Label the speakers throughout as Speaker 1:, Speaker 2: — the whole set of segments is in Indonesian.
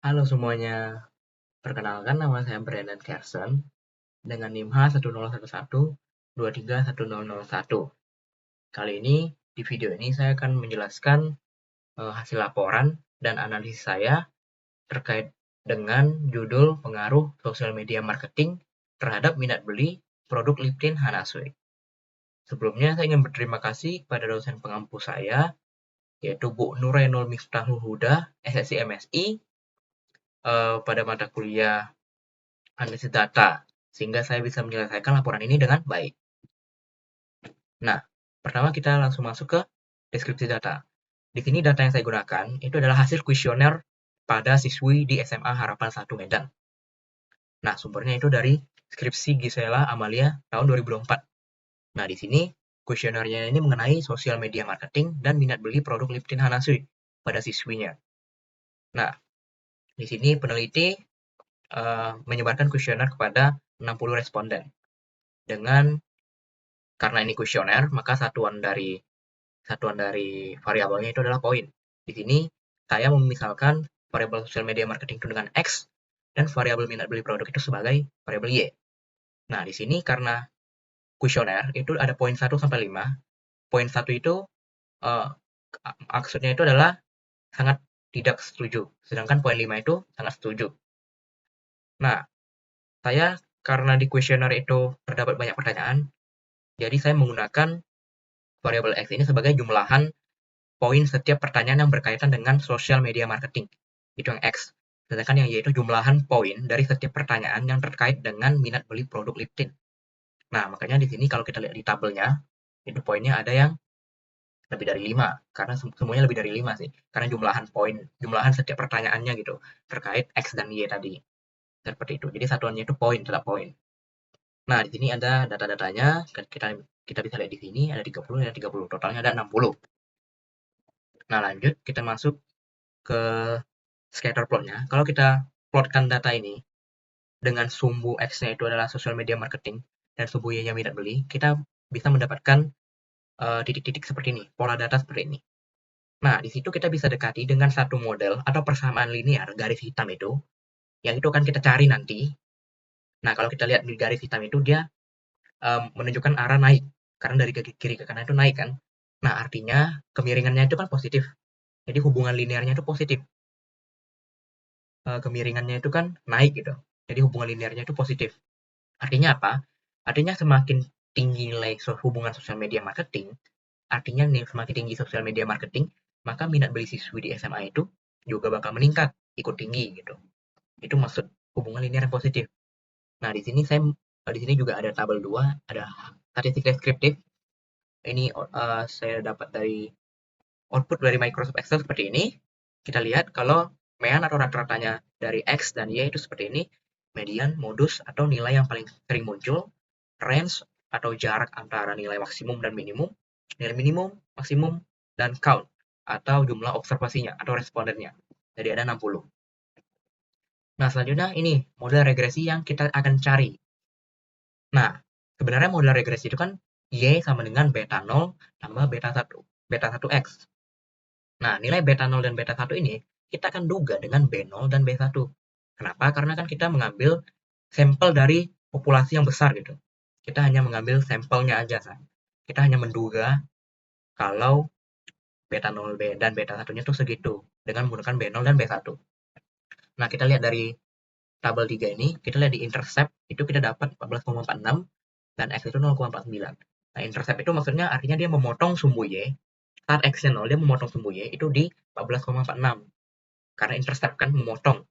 Speaker 1: Halo semuanya, perkenalkan nama saya Brandon Carson dengan NIM H1011231001. Kali ini, di video ini saya akan menjelaskan hasil laporan dan analisis saya terkait dengan judul pengaruh sosial media marketing terhadap minat beli produk LinkedIn Hanasui. Sebelumnya, saya ingin berterima kasih kepada dosen pengampu saya, yaitu Bu Nurainul Miftahul Huda, SSI MSI, pada mata kuliah analisis data, sehingga saya bisa menyelesaikan laporan ini dengan baik. Nah, pertama kita langsung masuk ke deskripsi data. Di sini data yang saya gunakan itu adalah hasil kuesioner pada siswi di SMA Harapan 1 Medan. Nah, sumbernya itu dari skripsi Gisela Amalia tahun 2024. Nah, di sini kuesionernya ini mengenai sosial media marketing dan minat beli produk LinkedIn Hanasui pada siswinya. Nah, di sini peneliti menyebarkan kuesioner kepada 60 responden. Karena ini kuesioner, maka satuan dari variabelnya itu adalah poin. Di sini saya memisalkan variabel sosial media marketing itu dengan X dan variabel minat beli produk itu sebagai variabel Y. Nah, di sini karena kuesioner itu ada poin 1 sampai 5. Poin 1 itu eh, maksudnya itu adalah sangat tidak setuju, sedangkan poin 5 itu sangat setuju. Nah, saya karena di kuesioner itu terdapat banyak pertanyaan, jadi saya menggunakan variabel X ini sebagai jumlahan poin setiap pertanyaan yang berkaitan dengan sosial media marketing. Itu yang X. Sedangkan yang Y itu jumlahan poin dari setiap pertanyaan yang terkait dengan minat beli produk LinkedIn. Nah, makanya di sini kalau kita lihat di tabelnya, itu poinnya ada yang lebih dari 5. Karena semuanya lebih dari 5 sih. Karena jumlahan setiap pertanyaannya gitu. Terkait X dan Y tadi. Seperti itu. Jadi satuannya itu poin, tetap poin. Nah, di sini ada data-datanya. Kita bisa lihat di sini ada 30 dan 30. Totalnya ada 60. Nah, lanjut kita masuk ke scatter plotnya. Kalau kita plotkan data ini dengan sumbu X-nya itu adalah social media marketing dan sumbu Y-nya minat beli, kita bisa mendapatkan titik-titik seperti ini, pola data seperti ini. Nah, di situ kita bisa dekati dengan satu model atau persamaan linear garis hitam itu, yang itu akan kita cari nanti. Nah, kalau kita lihat di garis hitam itu dia menunjukkan arah naik, karena dari kiri ke kanan itu naik kan. Nah, artinya kemiringannya itu kan positif. Jadi hubungan linearnya itu positif. Kemiringannya itu kan naik gitu. Jadi hubungan linearnya itu positif. Artinya apa? Artinya semakin tinggi nilai hubungan sosial media marketing, artinya semakin tinggi sosial media marketing, maka minat beli siswi di SMA itu juga bakal meningkat, ikut tinggi gitu. Itu maksud hubungan linear yang positif. Nah, di sini juga ada tabel 2, ada statistik deskriptif. Ini saya dapat dari output dari Microsoft Excel seperti ini. Kita lihat kalau median atau rata-ratanya dari X dan Y itu seperti ini. Median, modus, atau nilai yang paling sering muncul. Range atau jarak antara nilai maksimum dan minimum. Nilai minimum, maksimum, dan count atau jumlah observasinya atau respondennya. Jadi ada 60. Nah, selanjutnya ini model regresi yang kita akan cari. Nah, sebenarnya model regresi itu kan Y sama dengan beta 0 tambah beta 1. Beta 1X. Nah, nilai beta 0 dan beta 1 ini kita akan duga dengan B0 dan B1. Kenapa? Karena kan kita mengambil sampel dari populasi yang besar gitu. Kita hanya mengambil sampelnya aja kan. Kita hanya menduga kalau beta 0 dan beta 1-nya tuh segitu dengan menggunakan B0 dan B1. Nah, kita lihat dari tabel 3 ini, kita lihat di intercept itu kita dapat 14,46 dan X itu 0,49. Nah, intercept itu maksudnya artinya dia memotong sumbu Y. Saat X-nya 0, dia memotong sumbu Y itu di 14,46. Karena intercept kan memotong.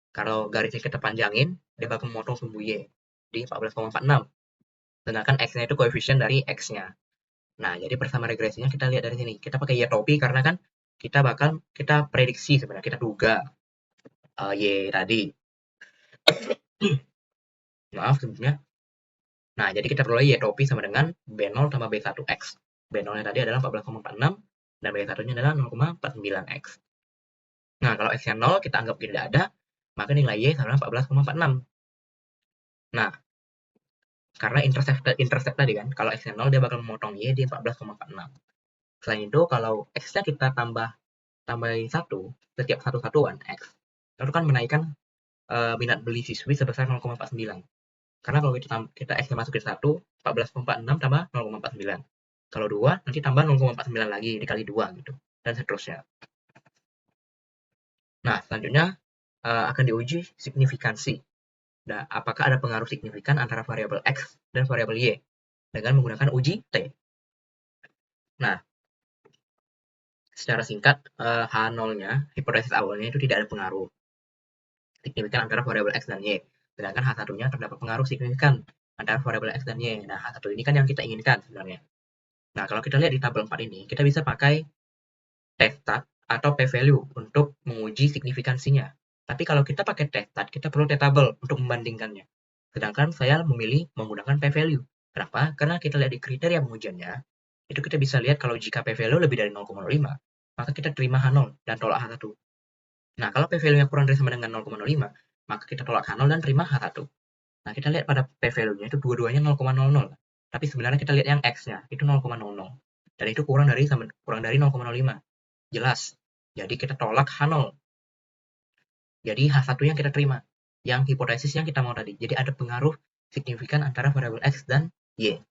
Speaker 1: Kalau garisnya kita panjangin, dia bakal memotong sumbu Y di 14,46. Sedangkan X-nya itu koefisien dari X-nya. Nah, jadi bersama regresinya kita lihat dari sini. Kita pakai Y-topi karena kan kita prediksi sebenarnya, kita duga Y tadi. Maaf sebelumnya. Nah, jadi kita peroleh Y-topi sama dengan B0 tambah B1X. B0-nya tadi adalah 14,46 dan B1-nya adalah 0,49X. Nah, kalau X-nya 0 kita anggap tidak ada, maka nilai Y sama dengan 14,46. Nah, karena intercept tadi kan, kalau X-nya 0 dia bakal memotong Y di 14,46. Selain itu, kalau X-nya kita tambahin 1, setiap satu satuan X, itu kan menaikkan minat beli siswi sebesar 0,49. Karena kalau kita X-nya masukin 1, 14,46 tambah 0,49. Kalau 2, nanti tambah 0,49 lagi dikali 2 gitu. Dan seterusnya. Nah, selanjutnya akan diuji signifikansi. Nah, apakah ada pengaruh signifikan antara variabel X dan variabel Y dengan menggunakan uji T. Nah, secara singkat, H0-nya, hipotesis awalnya itu tidak ada pengaruh signifikan antara variabel X dan Y. Sedangkan H1-nya terdapat pengaruh signifikan antara variabel X dan Y. Nah, H1 ini kan yang kita inginkan sebenarnya. Nah, kalau kita lihat di tabel 4 ini, kita bisa pakai t-stat atau p-value untuk menguji signifikansinya. Tapi kalau kita pakai t-stat, kita perlu t-table untuk membandingkannya. Sedangkan saya memilih menggunakan p-value. Kenapa? Karena kita lihat di kriteria pengujiannya, itu kita bisa lihat kalau jika p-value lebih dari 0,05, maka kita terima H0 dan tolak H1. Nah, kalau p-value-nya kurang dari sama dengan 0,05, maka kita tolak H0 dan terima H1. Nah, kita lihat pada p-value-nya itu dua-duanya 0,00. Tapi sebenarnya kita lihat yang X-nya, itu 0,00. Dan itu kurang dari 0,05. Jelas. Jadi kita tolak H0. Jadi H1 yang kita terima. Yang hipotesis yang kita mau tadi. Jadi ada pengaruh signifikan antara variabel X dan Y.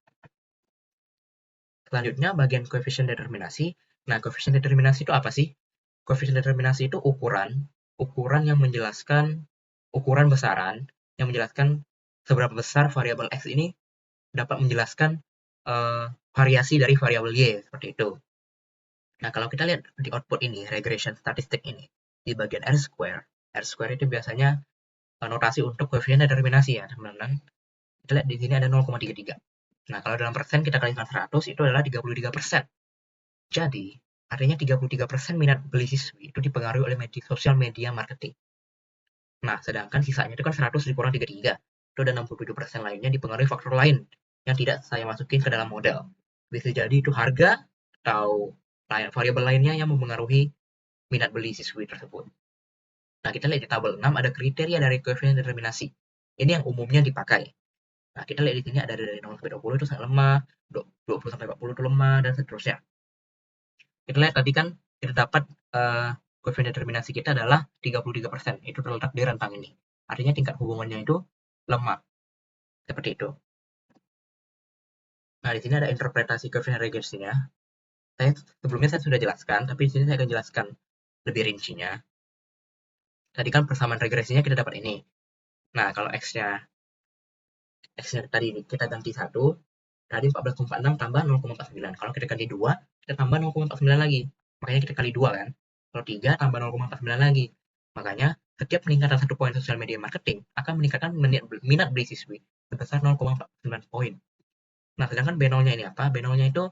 Speaker 1: Selanjutnya bagian koefisien determinasi. Nah, koefisien determinasi itu apa sih? Koefisien determinasi itu ukuran yang menjelaskan, ukuran besaran yang menjelaskan seberapa besar variabel X ini dapat menjelaskan variasi dari variabel Y, seperti itu. Nah, kalau kita lihat di output ini, regression statistik ini, di bagian R-square itu biasanya notasi untuk koefisien determinasi ya, teman-teman. Kita lihat di sini ada 0,33. Nah, kalau dalam persen kita kalikan 100, itu adalah 33%. Jadi, artinya 33% minat beli siswi itu dipengaruhi oleh sosial media marketing. Nah, sedangkan sisanya itu kan 100 dikurang 33. Itu ada 67% lainnya dipengaruhi faktor lain yang tidak saya masukin ke dalam model. Bisa jadi itu harga atau variabel lainnya yang mempengaruhi minat beli siswi tersebut. Nah, kita lihat di tabel 6 ada kriteria dari koefisien determinasi. Ini yang umumnya dipakai. Nah, kita lihat di sini ada dari 0 sampai 20 itu sangat lemah, 20 sampai 40 itu lemah, dan seterusnya. Kita lihat tadi kan kita dapat koefisien determinasi kita adalah 33%. Itu terletak di rentang ini. Artinya tingkat hubungannya itu lemah. Seperti itu. Nah, di sini ada interpretasi koefisien regresinya. Sebelumnya saya sudah jelaskan, tapi di sini saya akan jelaskan lebih rincinya. Tadi kan persamaan regresinya kita dapat ini. Nah, kalau X-nya tadi ini kita ganti 1, tadi 14,46 tambah 0,49. Kalau kita ganti 2, kita tambah 0,49 lagi. Makanya kita kali 2 kan. Kalau 3 tambah 0,49 lagi. Makanya setiap peningkatan 1 poin sosial media marketing akan meningkatkan minat beli siswi sebesar 0,49 poin. Nah, sedangkan B0-nya ini apa? B0-nya itu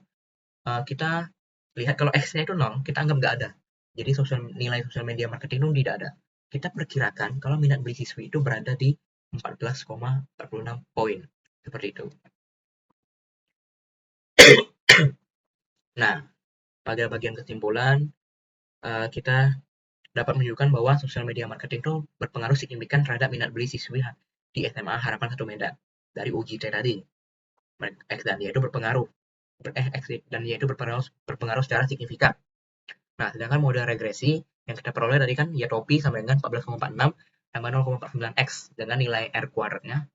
Speaker 1: kita lihat kalau X-nya itu 0, kita anggap nggak ada. Jadi nilai sosial media marketing itu tidak ada. Kita perkirakan kalau minat beli siswi itu berada di 14,46 poin. Seperti itu. Nah, pada bagian kesimpulan, kita dapat menunjukkan bahwa sosial media marketing itu berpengaruh signifikan terhadap minat beli siswi di SMA Harapan 1 Medan. Dari uji T tadi, X dan Y itu berpengaruh. X dan Y itu berpengaruh secara signifikan. Nah, sedangkan model regresi yang kita peroleh tadi kan Y topi sama dengan 14,46 tambah 0,49X dengan nilai R kuadratnya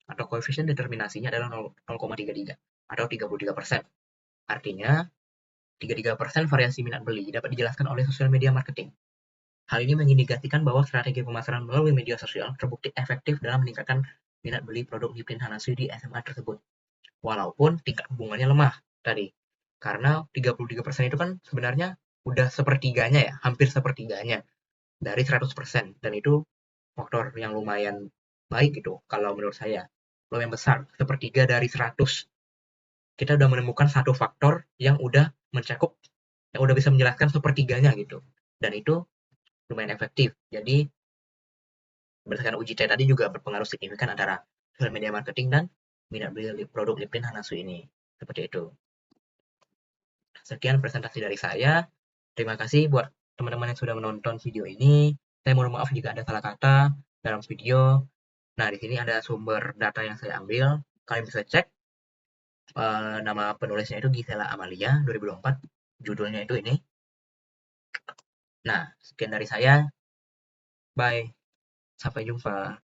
Speaker 1: atau koefisien determinasinya adalah 0,33 atau 33%. Artinya, 33% variasi minat beli dapat dijelaskan oleh sosial media marketing. Hal ini mengindikasikan bahwa strategi pemasaran melalui media sosial terbukti efektif dalam meningkatkan minat beli produk Nippon Hanasu di SMA tersebut. Walaupun tingkat hubungannya lemah tadi. Karena 33% itu kan sebenarnya udah sepertiganya ya, hampir sepertiganya dari 100%. Dan itu faktor yang lumayan baik gitu kalau menurut saya. Lumayan besar, sepertiga dari 100. Kita udah menemukan satu faktor yang udah mencakup, yang udah bisa menjelaskan sepertiganya gitu. Dan itu lumayan efektif. Jadi berdasarkan uji T tadi juga berpengaruh signifikan antara sosial media marketing dan minat beli produk Nippon Hanasu ini. Seperti itu. Sekian presentasi dari saya. Terima kasih buat teman-teman yang sudah menonton video ini. Saya mohon maaf jika ada salah kata dalam video. Nah, di sini ada sumber data yang saya ambil. Kalian bisa cek. Nama penulisnya itu Gisela Amalia 2024. Judulnya itu ini. Nah, sekian dari saya. Bye. Sampai jumpa.